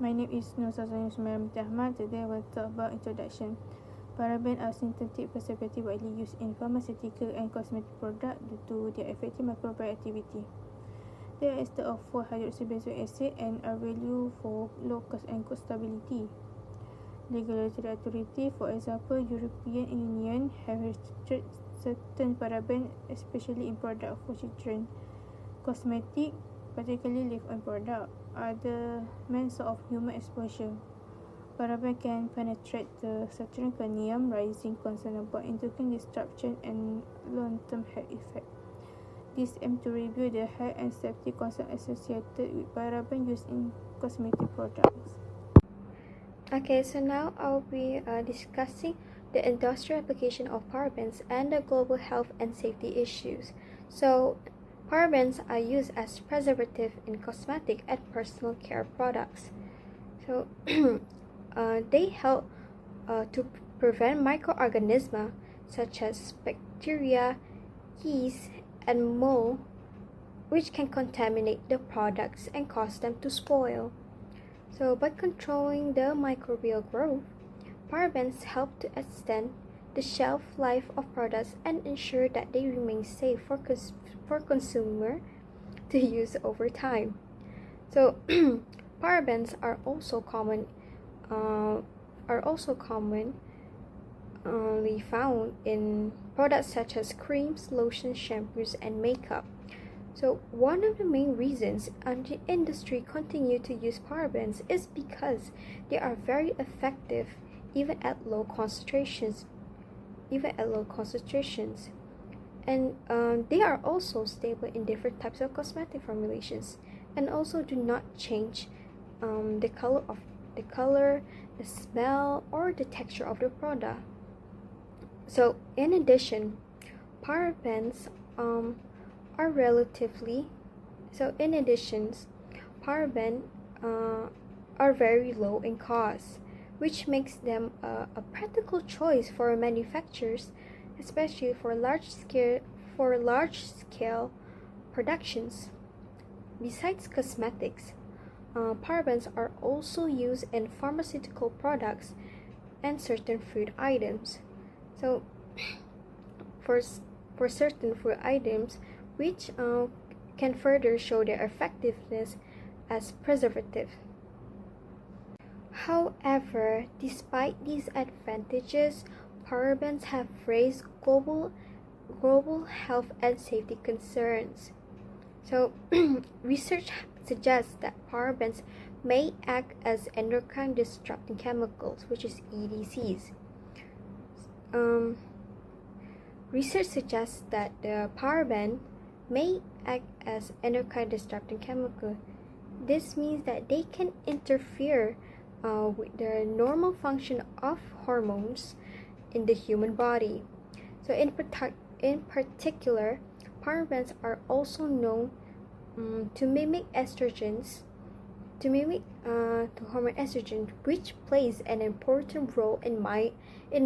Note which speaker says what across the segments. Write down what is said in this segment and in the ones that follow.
Speaker 1: My name is Nur Sazani Ahmad. Today I will talk about introduction. Paraben are synthetic preservatives widely used in pharmaceutical and cosmetic products due to their effective microbial activity. They are ester of 4-hydroxy benzoic acid and are valued for low cost and good stability. Regulatory authority, for example, European Union, have restricted certain paraben, especially in products for children. Cosmetic, particularly lip-on products, are the main source of human exposure. Paraben can penetrate the certain cranium, raising concern about endocrine disruption and long-term health effects. This aims to review the health and safety concerns associated with paraben used in cosmetic products.
Speaker 2: Okay, so now I'll be discussing the industrial application of parabens and the global health and safety issues. So, parabens are used as preservative in cosmetic and personal care products. So, they help to prevent microorganisms such as bacteria, yeast, and mold, which can contaminate the products and cause them to spoil. So, by controlling the microbial growth, parabens help to extend the shelf life of products and ensure that they remain safe for consumer to use over time. So, parabens are also commonly found in products such as creams, lotions, shampoos, and makeup. So one of the main reasons the industry continue to use parabens is because they are very effective even at low concentrations. And they are also stable in different types of cosmetic formulations, and also do not change the color, the smell, or the texture of the product. So in addition, parabens paraben are very low in cost, which makes them a practical choice for manufacturers, especially for large scale productions. Besides cosmetics, parabens are also used in pharmaceutical products and certain food items. So, for certain food items, which can further show their effectiveness as preservative. However, despite these advantages, parabens have raised global health and safety concerns. So, research suggests that parabens may act as endocrine disrupting chemicals, which is EDCs. Research suggests that the paraben may act as endocrine disrupting chemical. This means that they can interfere with the normal function of hormones in the human body. So in particular, parabens are also known to mimic estrogens, to hormone estrogen, which plays an important role in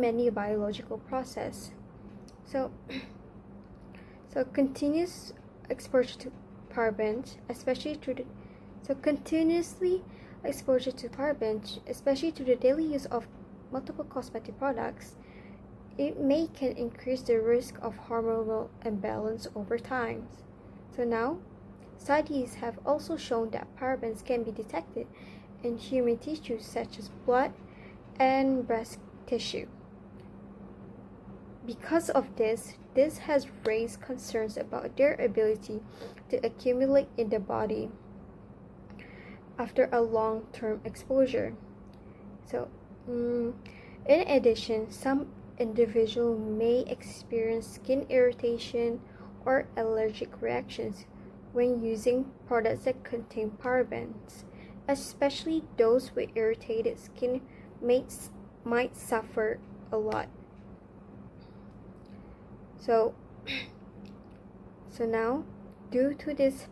Speaker 2: many biological processes. So continuous exposure to parabens, continuously exposure to parabens, especially to the daily use of multiple cosmetic products, can increase the risk of hormonal imbalance over time. So now, studies have also shown that parabens can be detected in human tissues such as blood and breast tissue. Because of this has raised concerns about their ability to accumulate in the body after a long-term exposure. So, in addition, some individuals may experience skin irritation or allergic reactions when using products that contain parabens, especially those with irritated skin might suffer a lot. So now, due to this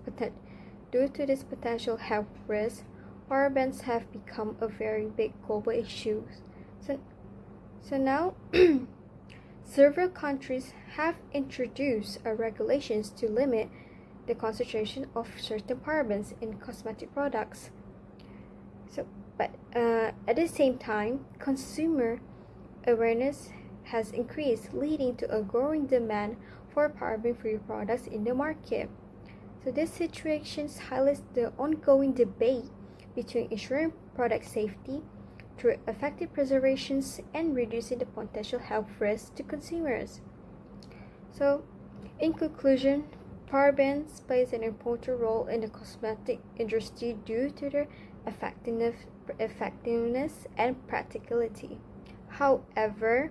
Speaker 2: potential health risk, parabens have become a very big global issue. So now, several countries have introduced regulations to limit the concentration of certain parabens in cosmetic products. So But at the same time, consumer awareness has increased, leading to a growing demand for paraben-free products in the market. So this situation highlights the ongoing debate between ensuring product safety through effective preservations and reducing the potential health risks to consumers. So, in conclusion, parabens plays an important role in the cosmetic industry due to their effectiveness and practicality. However,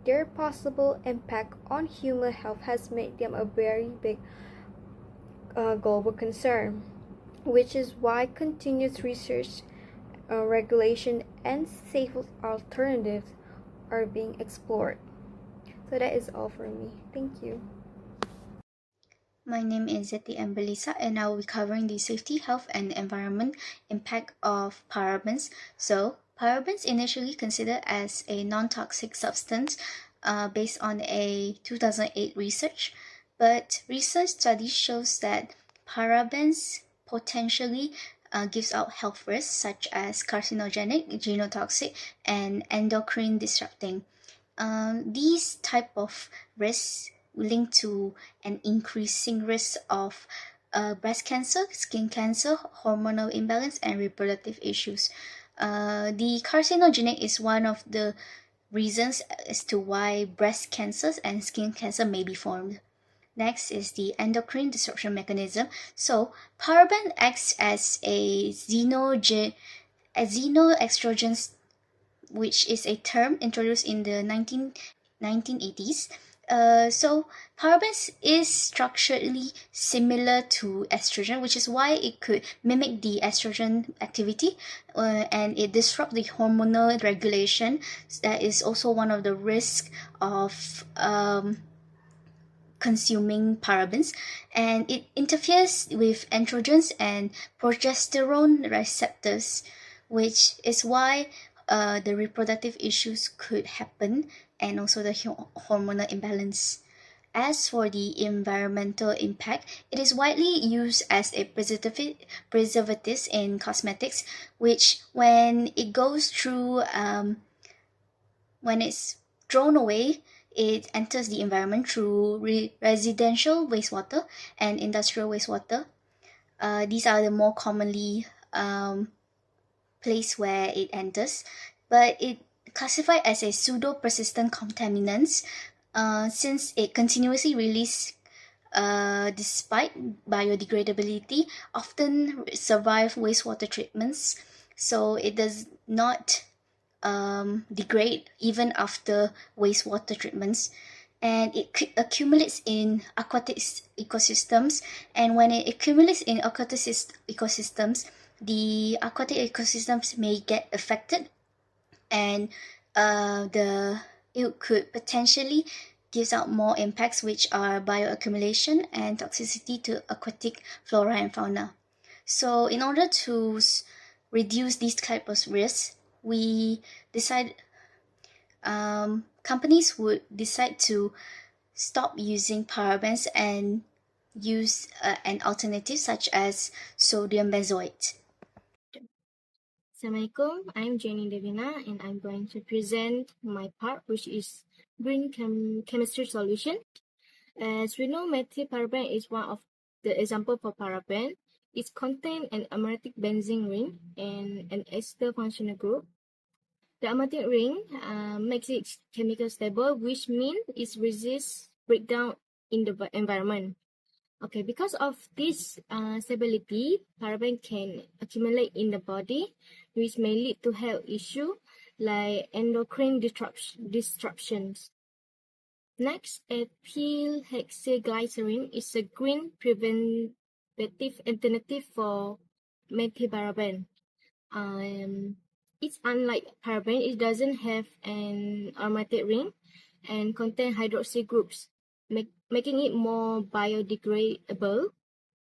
Speaker 2: their possible impact on human health has made them a very big global concern, which is why continuous research, regulation, and safe alternatives are being explored. So that is all for me. Thank you.
Speaker 3: My name is Zeti Ambelisa, and I will be covering the safety, health, and environment impact of parabens. So, parabens initially considered as a non-toxic substance based on a 2008 research, but recent study shows that parabens potentially gives out health risks such as carcinogenic, genotoxic, and endocrine disrupting. These type of risks linked to an increasing risk of breast cancer, skin cancer, hormonal imbalance, and reproductive issues. The carcinogenic is one of the reasons as to why breast cancers and skin cancer may be formed. Next is the endocrine disruption mechanism. So, paraben acts as a xenoestrogen, which is a term introduced in the 1980s. So parabens is structurally similar to estrogen, which is why it could mimic the estrogen activity, and it disrupts the hormonal regulation. That is also one of the risks of consuming parabens, and it interferes with androgens and progesterone receptors, which is why the reproductive issues could happen, and also the hormonal imbalance. As for the environmental impact, it is widely used as a preservative in cosmetics, which when it goes through, when it's thrown away, it enters the environment through residential wastewater and industrial wastewater. These are the more commonly place where it enters, but it classified as a pseudo-persistent contaminants since it continuously release despite biodegradability, often survive wastewater treatments, so it does not degrade even after wastewater treatments, and it accumulates in aquatic ecosystems, and when it accumulates in aquatic ecosystems, the aquatic ecosystems may get affected, and it could potentially gives out more impacts, which are bioaccumulation and toxicity to aquatic flora and fauna. So in order to reduce these type of risks, we decide companies would decide to stop using parabens and use an alternative such as sodium benzoate.
Speaker 4: Assalamualaikum, I'm Jenny Devina and I'm going to present my part, which is green chemistry solution. As we know, methylparaben is one of the example for paraben. It contains an aromatic benzene ring and an ester functional group. The aromatic ring makes it chemical stable, which means it resists breakdown in the environment. Okay, because of this stability, paraben can accumulate in the body, which may lead to health issues like endocrine disruptions. Next, ethyl hexaglycerin is a green preventative alternative for methylparaben. It's unlike paraben, it doesn't have an aromatic ring and contain hydroxy groups, making it more biodegradable.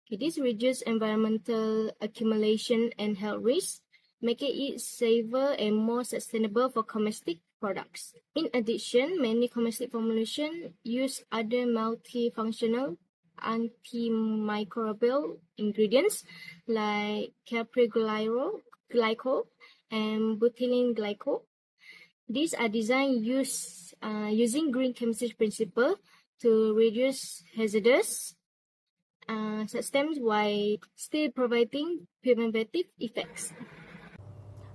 Speaker 4: This reduces environmental accumulation and health risks, making it safer and more sustainable for domestic products. In addition, many domestic formulations use other multifunctional antimicrobial ingredients like caprylglycol and butylene glycol. These are designed using green chemistry principle to reduce hazardous substance while still providing preventative effects.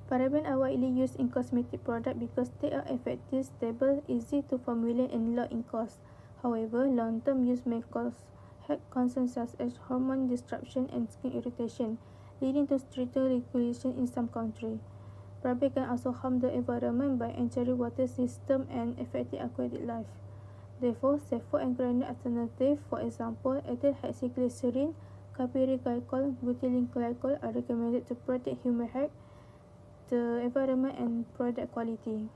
Speaker 1: Paraben are widely used in cosmetic products because they are effective, stable, easy to formulate, and low in cost. However, long-term use may cause health concerns such as hormone disruption and skin irritation, leading to stricter regulation in some countries. Paraben can also harm the environment by entering water system and affecting aquatic life. Therefore, safer and greener alternatives, for example, ethyl hexaglycerin, capryl glycol, butylene glycol, are recommended to protect human health, the environment, and product quality.